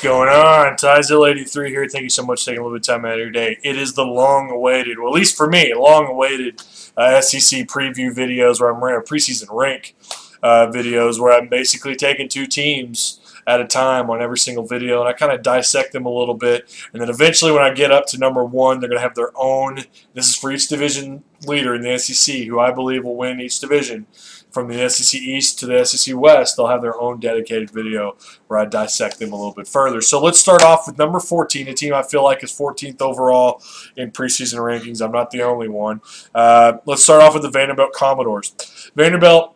going on? Tyzil83 here. Thank you so much for taking a little bit of time out of your day. It is the long-awaited, well, at least for me, long-awaited SEC preview videos where I'm running preseason rank videos where I'm basically taking two teams at a time on every single video, and I kind of dissect them a little bit. And then eventually when I get up to number one, they're going to have their own, this is for each division leader in the SEC, who I believe will win each division. From the SEC East to the SEC West, they'll have their own dedicated video where I dissect them a little bit further. So let's start off with number 14, a team I feel like is 14th overall in preseason rankings. I'm not the only one. Let's start off with the Vanderbilt Commodores. Vanderbilt,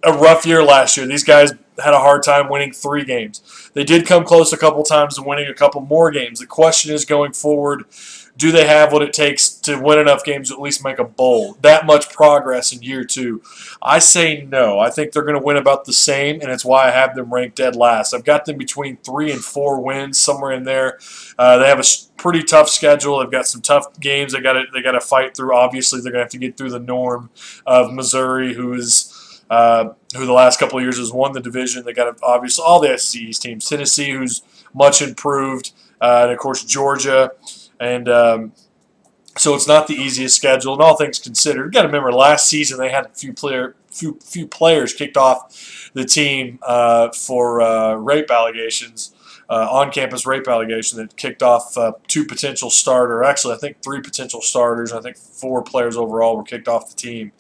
a rough year last year. These guys had a hard time winning 3 games. They did come close a couple times to winning a couple more games. The question is going forward, do they have what it takes to win enough games to at least make a bowl? That much progress in year 2? I say no. I think they're going to win about the same, and it's why I have them ranked dead last. I've got them between 3 and 4 wins, somewhere in there. They have a pretty tough schedule. They've got some tough games they got to fight through. Obviously, they're going to have to get through the norm of Missouri, who the last couple of years has won the division. They got obviously all the SEC East teams. Tennessee, who's much improved, and of course Georgia. And so it's not the easiest schedule, and all things considered. You've got to remember, last season they had a few players kicked off the team for rape allegations, on-campus rape allegation that kicked off 2 potential starters. Actually, I think 3 potential starters. I think 4 players overall were kicked off the team.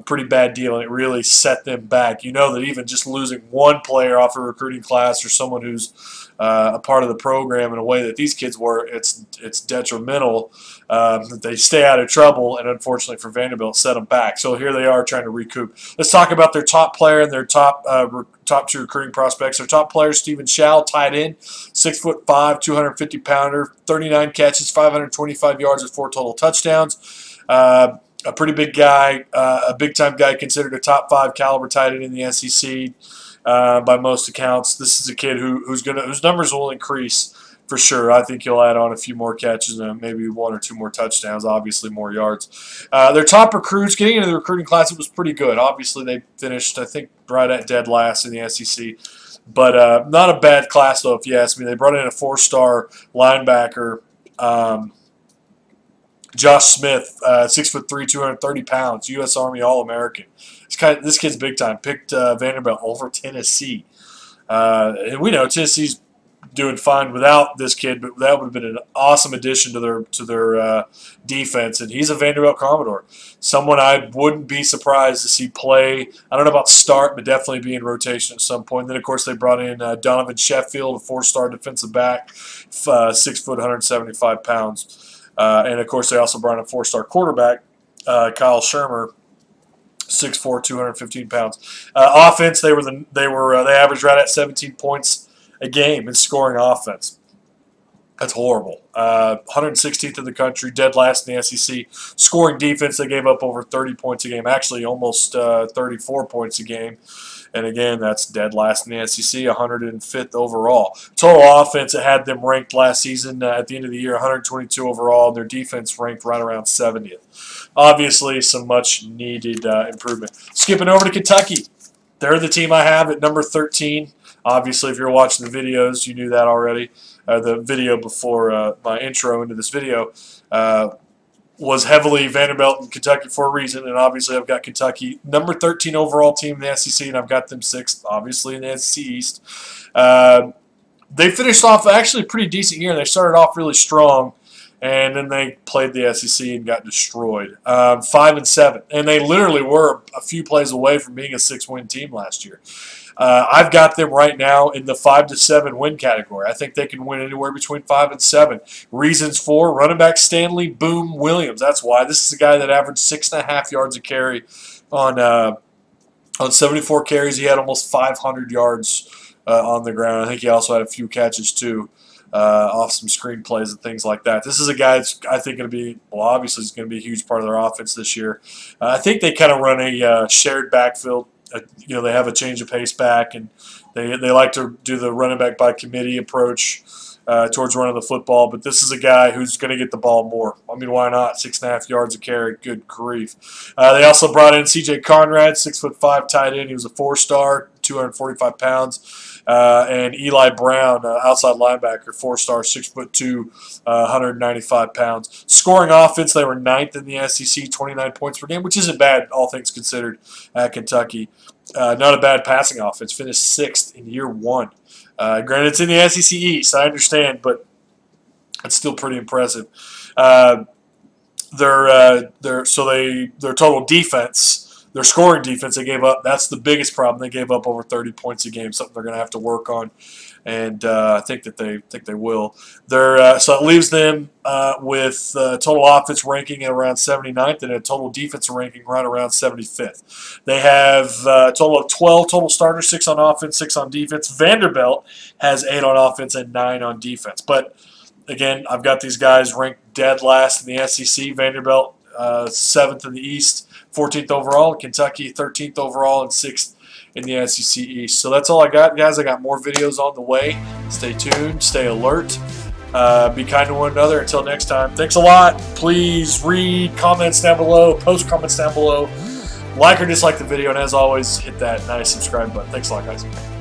Pretty bad deal, and it really set them back. You know that even just losing 1 player off a recruiting class or someone who's a part of the program in a way that these kids were, it's detrimental that they stay out of trouble, and unfortunately for Vanderbilt, set them back. So here they are trying to recoup. Let's talk about their top player and their top 2 recruiting prospects. Their top player, Stephen Schall, tight end, 6'5", 250-pounder, 39 catches, 525 yards, with 4 total touchdowns. A pretty big guy, a big-time guy, considered a top 5 caliber tight end in the SEC by most accounts. This is a kid whose numbers will increase for sure. I think he'll add on a few more catches and maybe 1 or 2 more touchdowns, obviously more yards. Their top recruits, getting into the recruiting class, it was pretty good. Obviously, they finished, I think, right at dead last in the SEC. But not a bad class, though, if you ask me. They brought in a 4-star linebacker, Josh Smith, 6'3", 230 pounds, U.S. Army All-American. This kid's big time. Picked Vanderbilt over Tennessee. And we know Tennessee's doing fine without this kid, but that would have been an awesome addition to their defense. And he's a Vanderbilt Commodore. Someone I wouldn't be surprised to see play. I don't know about start, but definitely be in rotation at some point. And then, of course, they brought in Donovan Sheffield, a 4-star defensive back, 6 foot, 175 pounds. And, of course, they also brought in a 4-star quarterback, Kyle Shermer, 6'4", 215 pounds. Offense, they averaged right at 17 points a game in scoring offense. That's horrible. 116th in the country, dead last in the SEC. Scoring defense, they gave up over 30 points a game, actually almost 34 points a game. And again, that's dead last in the SEC, 105th overall. Total offense, it had them ranked last season at the end of the year, 122 overall, and their defense ranked right around 70th. Obviously, some much-needed improvement. Skipping over to Kentucky. They're the team I have at number 13. Obviously, if you're watching the videos, you knew that already. The video before my intro into this video was heavily Vanderbilt and Kentucky for a reason, and obviously I've got Kentucky, number 13 overall team in the SEC, and I've got them 6th, obviously, in the SEC East. They finished off actually a pretty decent year. They started off really strong, and then they played the SEC and got destroyed. 5-7, and they literally were a few plays away from being a 6-win team last year. I've got them right now in the 5 to 7 win category. I think they can win anywhere between 5 and 7. Reasons for: running back Stanley Boom Williams. That's why. This is a guy that averaged 6.5 yards a carry on 74 carries. He had almost 500 yards on the ground. I think he also had a few catches too, off some screen plays and things like that. This is a guy that's, I think, going to be, well, obviously he's going to be a huge part of their offense this year. I think they kind of run a shared backfield. They have a change of pace back, and they like to do the running back by committee approach towards running the football. But this is a guy who's going to get the ball more. I mean, why not? 6.5 yards a carry. Good grief. They also brought in C.J. Conrad, 6'5" tight end. He was a 4-star, 245 pounds. And Eli Brown, outside linebacker, 4-star, 6'2", 195 pounds. Scoring offense, they were 9th in the SEC, 29 points per game, which isn't bad, all things considered, at Kentucky. Not a bad passing offense. Finished 6th in year 1. Granted, it's in the SEC East, I understand, but it's still pretty impressive. Their total defense, their scoring defense, they gave up. That's the biggest problem. They gave up over 30 points a game. Something they're going to have to work on, and I think that they will. So it leaves them with total offense ranking at around 79th and a total defense ranking right around 75th. They have a total of 12 total starters, 6 on offense, 6 on defense. Vanderbilt has 8 on offense and 9 on defense. But again, I've got these guys ranked dead last in the SEC. Vanderbilt 7th in the East, 14th overall. Kentucky 13th overall and 6th in the SEC East. So that's all I got, guys. I got more videos on the way. Stay tuned. Stay alert. Be kind to one another. Until next time, thanks a lot. Please read comments down below. Post comments down below. Like or dislike the video. And as always, hit that nice subscribe button. Thanks a lot, guys.